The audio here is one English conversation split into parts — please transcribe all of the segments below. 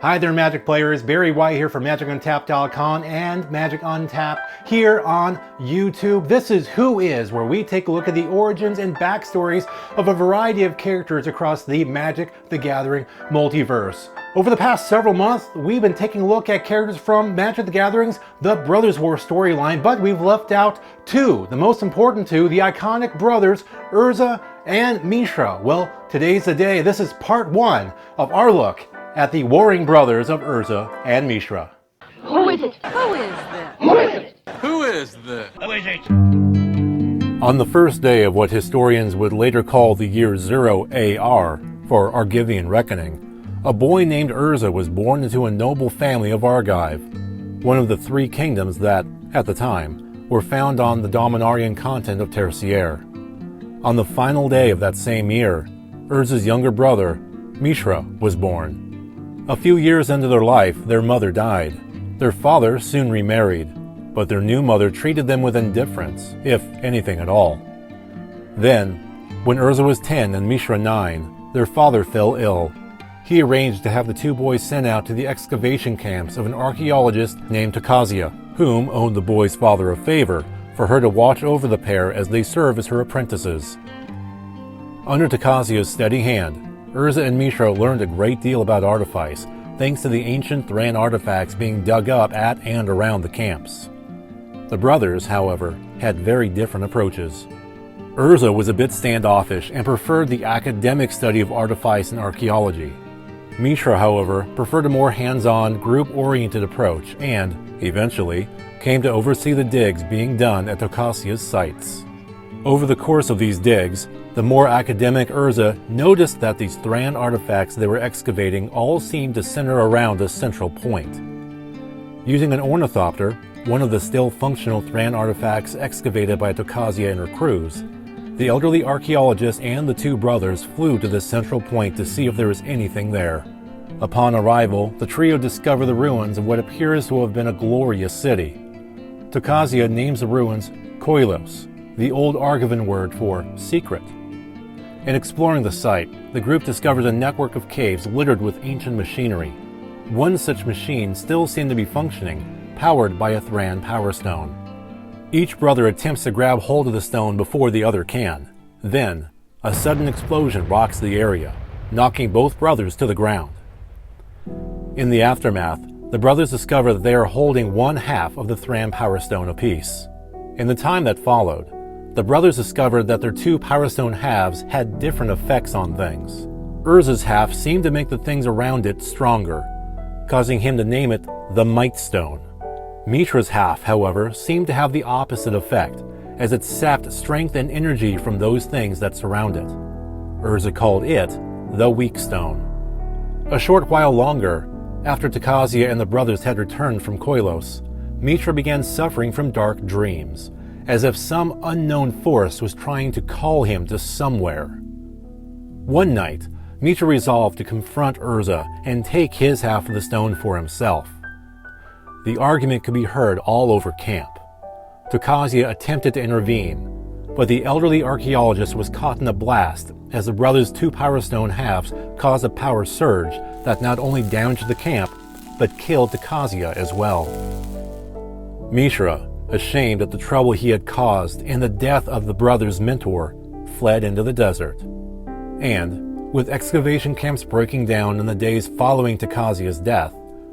Hi there, Magic players. Barry White here from MagicUntapped.com and Magic Untapped here on YouTube. This is Who Is, where we take a look at the origins and backstories of a variety of characters across the Magic the Gathering multiverse. Over the past several months, we've been taking a look at characters from Magic the Gathering's The Brothers War storyline, but we've left out two, the most important two, the iconic brothers, Urza and Mishra. Well, today's the day. This is part one of our look at the warring brothers of Urza and Mishra. Who is it? Who is this? Who is it? Who is this? Who is it? On the first day of what historians would later call the year 0 AR, for Argivian reckoning, a boy named Urza was born into a noble family of Argive, one of the three kingdoms that, at the time, were found on the Dominarian continent of Tertiaire. On the final day of that same year, Urza's younger brother, Mishra, was born. A few years into their life, their mother died. Their father soon remarried, but their new mother treated them with indifference, if anything at all. Then, when Urza was 10 and Mishra 9, their father fell ill. He arranged to have the two boys sent out to the excavation camps of an archaeologist named Takasia, whom owed the boy's father a favor for her to watch over the pair as they serve as her apprentices. Under Takasia's steady hand, Urza and Mishra learned a great deal about artifice, thanks to the ancient Thran artifacts being dug up at and around the camps. The brothers, however, had very different approaches. Urza was a bit standoffish and preferred the academic study of artifice and archaeology. Mishra, however, preferred a more hands-on, group-oriented approach and, eventually, came to oversee the digs being done at Takasia's sites. Over the course of these digs, the more academic Urza noticed that these Thran artifacts they were excavating all seemed to center around a central point. Using an ornithopter, one of the still functional Thran artifacts excavated by Takasia and her crews, the elderly archaeologist and the two brothers flew to this central point to see if there was anything there. Upon arrival, the trio discover the ruins of what appears to have been a glorious city. Takasia names the ruins Koilos, the old Argivan word for secret. In exploring the site, the group discovers a network of caves littered with ancient machinery. One such machine still seemed to be functioning, powered by a Thran power stone. Each brother attempts to grab hold of the stone before the other can. Then, a sudden explosion rocks the area, knocking both brothers to the ground. In the aftermath, the brothers discover that they are holding one half of the Thran power stone apiece. In the time that followed, the brothers discovered that their two Power Stone halves had different effects on things. Urza's half seemed to make the things around it stronger, causing him to name it the Might Stone. Mishra's half, however, seemed to have the opposite effect, as it sapped strength and energy from those things that surround it. Urza called it the Weak Stone. A short while longer, after Takasia and the brothers had returned from Koilos, Mishra began suffering from dark dreams, as if some unknown force was trying to call him to somewhere. One night, Mishra resolved to confront Urza and take his half of the stone for himself. The argument could be heard all over camp. Takasia attempted to intervene, but the elderly archaeologist was caught in a blast as the brothers' two Power Stone halves caused a power surge that not only damaged the camp, but killed Takasia as well. Mishra, ashamed at the trouble he had caused and the death of the brothers' mentor, fled into the desert. And, with excavation camps breaking down in the days following Takasia's death,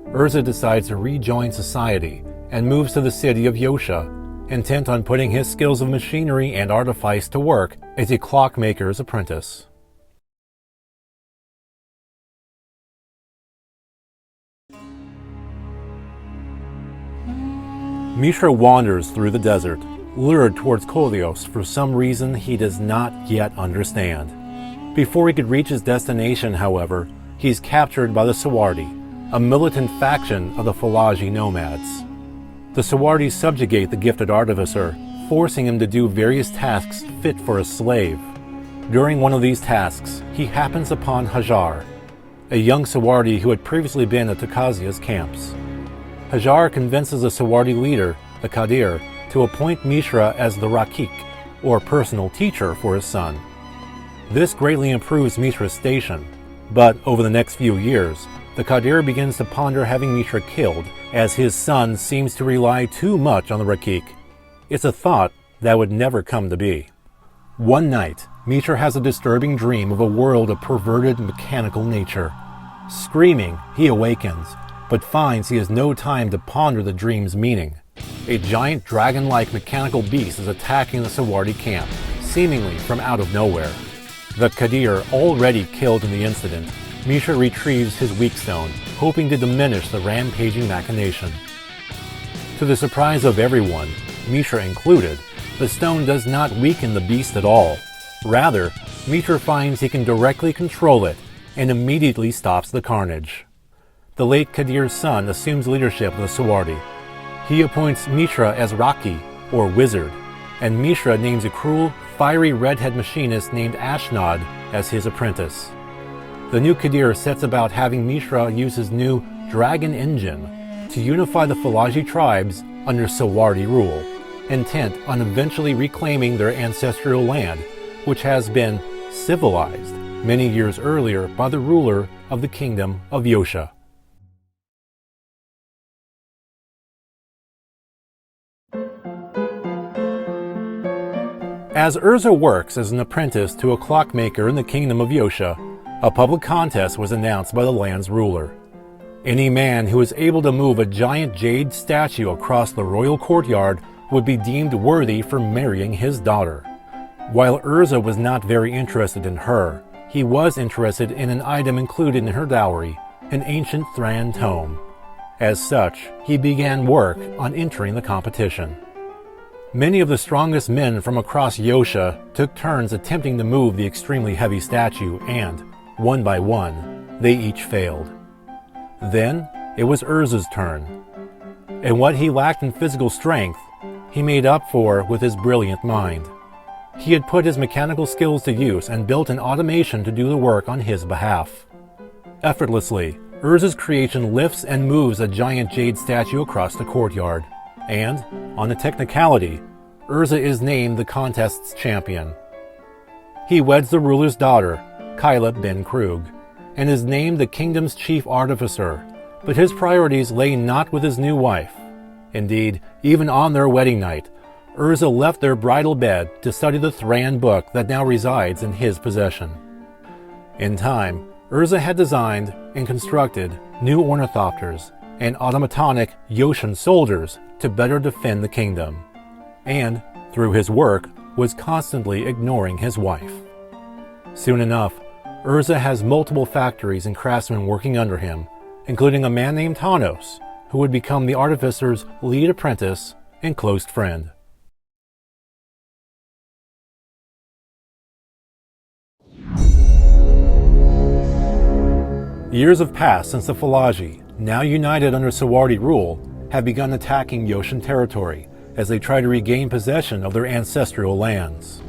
Urza decides to rejoin society and moves to the city of Yosha, intent on putting his skills of machinery and artifice to work as a clockmaker's apprentice. Mishra wanders through the desert, lured towards Koilos for some reason he does not yet understand. Before he could reach his destination, however, he's captured by the Sawardi, a militant faction of the Falaji nomads. The Sawardi subjugate the gifted artificer, forcing him to do various tasks fit for a slave. During one of these tasks, he happens upon Hajar, a young Sawardi who had previously been at Takasia's camps. Hajar convinces the Sawardi leader, the Qadir, to appoint Mishra as the Rakik, or personal teacher for his son. This greatly improves Mishra's station, but over the next few years, the Qadir begins to ponder having Mishra killed, as his son seems to rely too much on the Rakik. It's a thought that would never come to be. One night, Mishra has a disturbing dream of a world of perverted mechanical nature. Screaming, he awakens, but finds he has no time to ponder the dream's meaning. A giant dragon-like mechanical beast is attacking the Sawardi camp, seemingly from out of nowhere. The Qadir already killed in the incident, Mishra retrieves his weak stone, hoping to diminish the rampaging machination. To the surprise of everyone, Mishra included, the stone does not weaken the beast at all. Rather, Mishra finds he can directly control it and immediately stops the carnage. The late Qadir's son assumes leadership of the Sawardi. He appoints Mishra as Raki, or wizard, and Mishra names a cruel, fiery redhead machinist named Ashnod as his apprentice. The new Qadir sets about having Mishra use his new dragon engine to unify the Falaji tribes under Sawardi rule, intent on eventually reclaiming their ancestral land, which has been civilized many years earlier by the ruler of the kingdom of Yosha. As Urza works as an apprentice to a clockmaker in the kingdom of Yosha, a public contest was announced by the land's ruler. Any man who is able to move a giant jade statue across the royal courtyard would be deemed worthy for marrying his daughter. While Urza was not very interested in her, he was interested in an item included in her dowry, an ancient Thran tome. As such, he began work on entering the competition. Many of the strongest men from across Yosha took turns attempting to move the extremely heavy statue and, one by one, they each failed. Then, it was Urza's turn. And what he lacked in physical strength, he made up for with his brilliant mind. He had put his mechanical skills to use and built an automation to do the work on his behalf. Effortlessly, Urza's creation lifts and moves a giant jade statue across the courtyard. And, on a technicality, Urza is named the contest's champion. He weds the ruler's daughter, Kyla ben Krug, and is named the kingdom's chief artificer, but his priorities lay not with his new wife. Indeed, even on their wedding night, Urza left their bridal bed to study the Thran book that now resides in his possession. In time, Urza had designed and constructed new ornithopters and automatonic Yoshan soldiers to better defend the kingdom, and, through his work, was constantly ignoring his wife. Soon enough, Urza has multiple factories and craftsmen working under him, including a man named Tanos, who would become the artificer's lead apprentice and close friend. Years have passed since the Falaji, now united under Sawardi rule, have begun attacking Yoshan territory as they try to regain possession of their ancestral lands.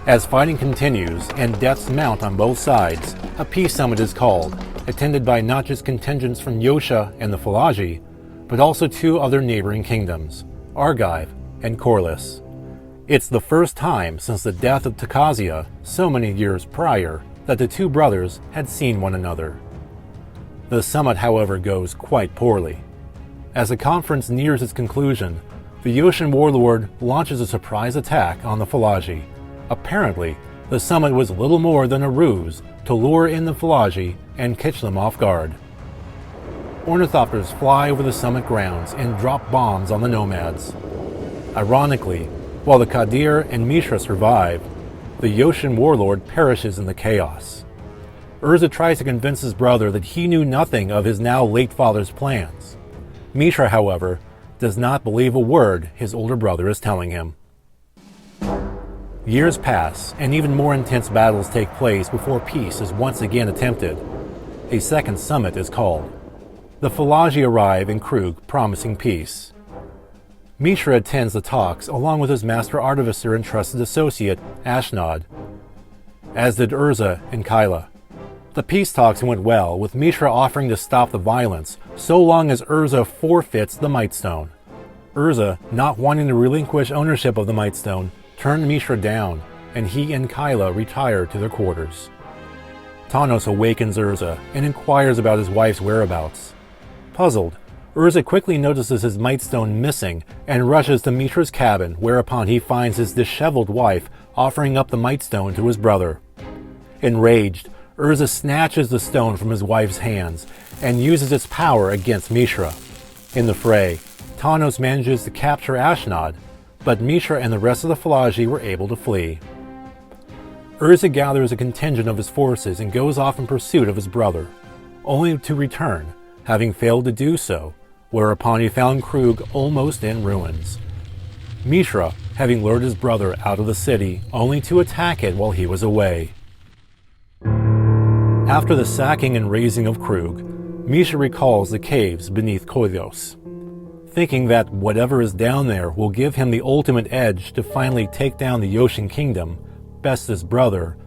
As fighting continues and deaths mount on both sides, a peace summit is called, attended by not just contingents from Yosha and the Falaji, but also two other neighboring kingdoms, Argive and Corliss. It's the first time since the death of Takazia, so many years prior, that the two brothers had seen one another. The summit, however, goes quite poorly. As the conference nears its conclusion, the Yoshan warlord launches a surprise attack on the Falaji. Apparently, the summit was little more than a ruse to lure in the Falaji and catch them off guard. Ornithopters fly over the summit grounds and drop bombs on the nomads. Ironically, while the Qadir and Mishra survive, the Yoshan warlord perishes in the chaos. Urza tries to convince his brother that he knew nothing of his now late father's plans. Mishra, however, does not believe a word his older brother is telling him. Years pass, and even more intense battles take place before peace is once again attempted. A second summit is called. The Falaji arrive in Krug, promising peace. Mishra attends the talks along with his master artificer and trusted associate, Ashnod, as did Urza and Kyla. The peace talks went well, with Mishra offering to stop the violence, so long as Urza forfeits the Mightstone. Urza, not wanting to relinquish ownership of the Mightstone, turned Mishra down, and he and Kyla retired to their quarters. Tanos awakens Urza and inquires about his wife's whereabouts. Puzzled, Urza quickly notices his Mightstone missing and rushes to Mishra's cabin, whereupon he finds his disheveled wife offering up the Mightstone to his brother. Enraged, Urza snatches the stone from his wife's hands and uses its power against Mishra. In the fray, Tanos manages to capture Ashnod, but Mishra and the rest of the Falaji were able to flee. Urza gathers a contingent of his forces and goes off in pursuit of his brother, only to return, having failed to do so, whereupon he found Krug almost in ruins. Mishra having lured his brother out of the city, only to attack it while he was away. After the sacking and razing of Krug, Mishra recalls the caves beneath Vorthos, thinking that whatever is down there will give him the ultimate edge to finally take down the Yoshan kingdom, best his brother,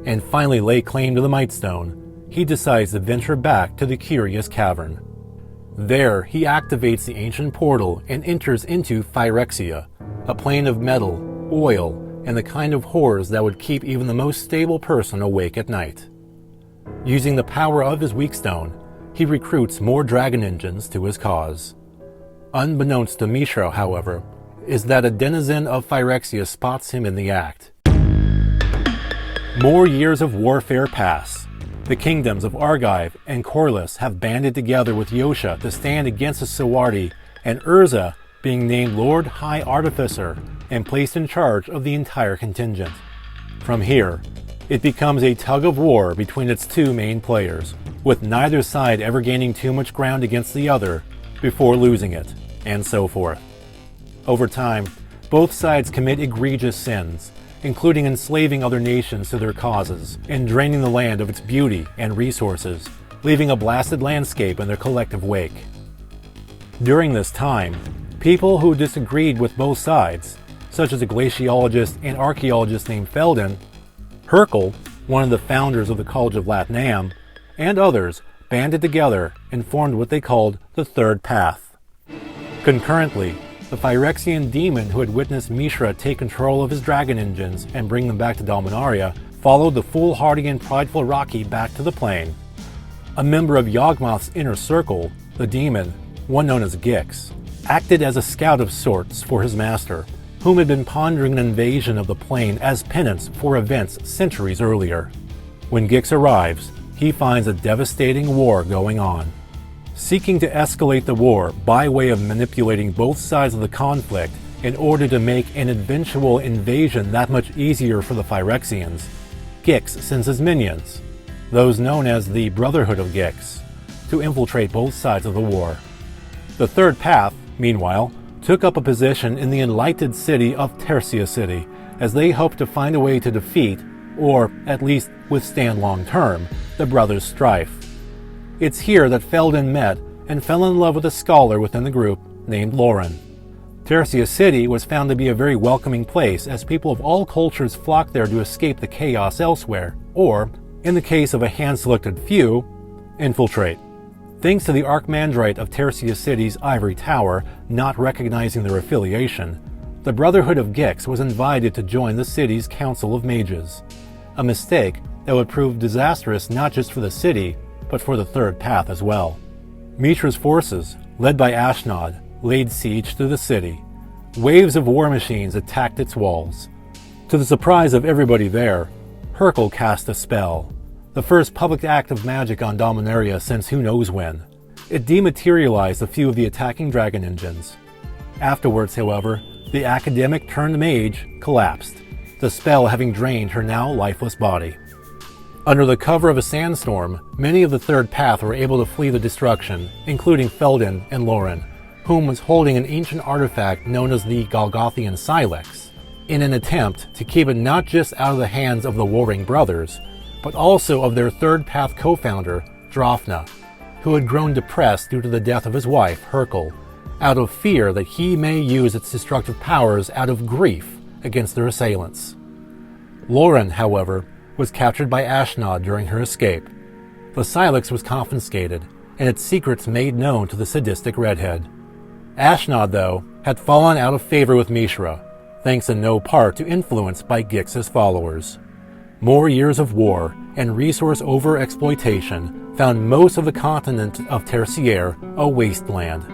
and finally lay claim to the Mightstone. He decides to venture back to the Curious Cavern. There, he activates the ancient portal and enters into Phyrexia, a plane of metal, oil, and the kind of horrors that would keep even the most stable person awake at night. Using the power of his Weakstone, he recruits more dragon engines to his cause. Unbeknownst to Mishra, however, is that a denizen of Phyrexia spots him in the act. More years of warfare pass. The kingdoms of Argive and Corlys have banded together with Yosha to stand against the Sawardi, and Urza being named Lord High Artificer and placed in charge of the entire contingent. From here, it becomes a tug of war between its two main players, with neither side ever gaining too much ground against the other before losing it, and so forth. Over time, both sides commit egregious sins, including enslaving other nations to their causes and draining the land of its beauty and resources, leaving a blasted landscape in their collective wake. During this time, people who disagreed with both sides, such as a glaciologist and archaeologist named Felden, Hercule, one of the founders of the College of Latnam, and others banded together and formed what they called the Third Path. Concurrently, the Phyrexian demon who had witnessed Mishra take control of his dragon engines and bring them back to Dominaria followed the foolhardy and prideful Rocky back to the plane. A member of Yawgmoth's inner circle, the demon, one known as Gix, acted as a scout of sorts for his master, whom had been pondering an invasion of the plane as penance for events centuries earlier. When Gix arrives, he finds a devastating war going on. Seeking to escalate the war by way of manipulating both sides of the conflict in order to make an eventual invasion that much easier for the Phyrexians, Gix sends his minions, those known as the Brotherhood of Gix, to infiltrate both sides of the war. The Third Path, meanwhile, took up a position in the enlightened city of Tercia City, as they hoped to find a way to defeat, or at least withstand long-term, the brothers' strife. It's here that Felden met and fell in love with a scholar within the group named Lauren. Tercia City was found to be a very welcoming place, as people of all cultures flocked there to escape the chaos elsewhere, or, in the case of a hand-selected few, infiltrate. Thanks to the Archmandrite of Tercia City's ivory tower not recognizing their affiliation, the Brotherhood of Gix was invited to join the city's Council of Mages, a mistake that would prove disastrous not just for the city, but for the Third Path as well. Mishra's forces, led by Ashnod, laid siege to the city. Waves of war machines attacked its walls. To the surprise of everybody there, Hercule cast a spell, the first public act of magic on Dominaria since who knows when. It dematerialized a few of the attacking dragon engines. Afterwards, however, the academic turned mage collapsed, the spell having drained her now lifeless body. Under the cover of a sandstorm, many of the Third Path were able to flee the destruction, including Felden and Lauren, whom was holding an ancient artifact known as the Golgothian Silex, in an attempt to keep it not just out of the hands of the warring brothers, but also of their Third Path co-founder, Drafna, who had grown depressed due to the death of his wife, Hercule, out of fear that he may use its destructive powers out of grief against their assailants. Lauren, however, was captured by Ashnod during her escape. The Silex was confiscated, and its secrets made known to the sadistic redhead. Ashnod, though, had fallen out of favor with Mishra, thanks in no part to influence by Gix's followers. More years of war and resource overexploitation found most of the continent of Tertiaire a wasteland.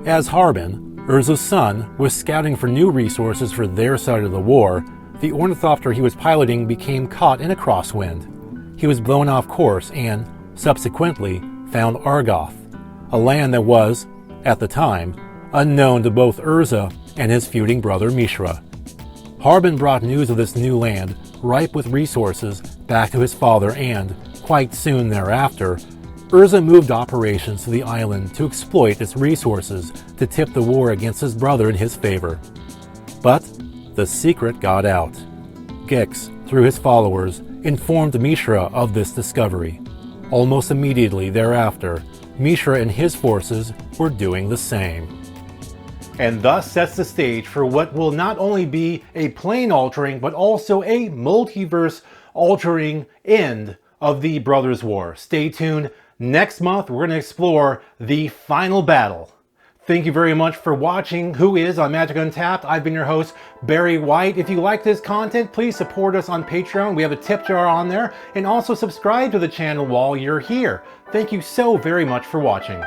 As Harbin, Urza's son, was scouting for new resources for their side of the war, the ornithopter he was piloting became caught in a crosswind. He was blown off course and, subsequently, found Argoth, a land that was, at the time, unknown to both Urza and his feuding brother Mishra. Harbin brought news of this new land, ripe with resources, back to his father and, quite soon thereafter, Urza moved operations to the island to exploit its resources to tip the war against his brother in his favor. But the secret got out. Gix, through his followers, informed Mishra of this discovery. Almost immediately thereafter, Mishra and his forces were doing the same. And thus sets the stage for what will not only be a plane-altering, but also a multiverse-altering end of the Brothers' War. Stay tuned. Next month, we're going to explore the final battle. Thank you very much for watching Who Is on Magic Untapped. I've been your host, Barry White. If you like this content, please support us on Patreon. We have a tip jar on there. And also subscribe to the channel while you're here. Thank you so very much for watching.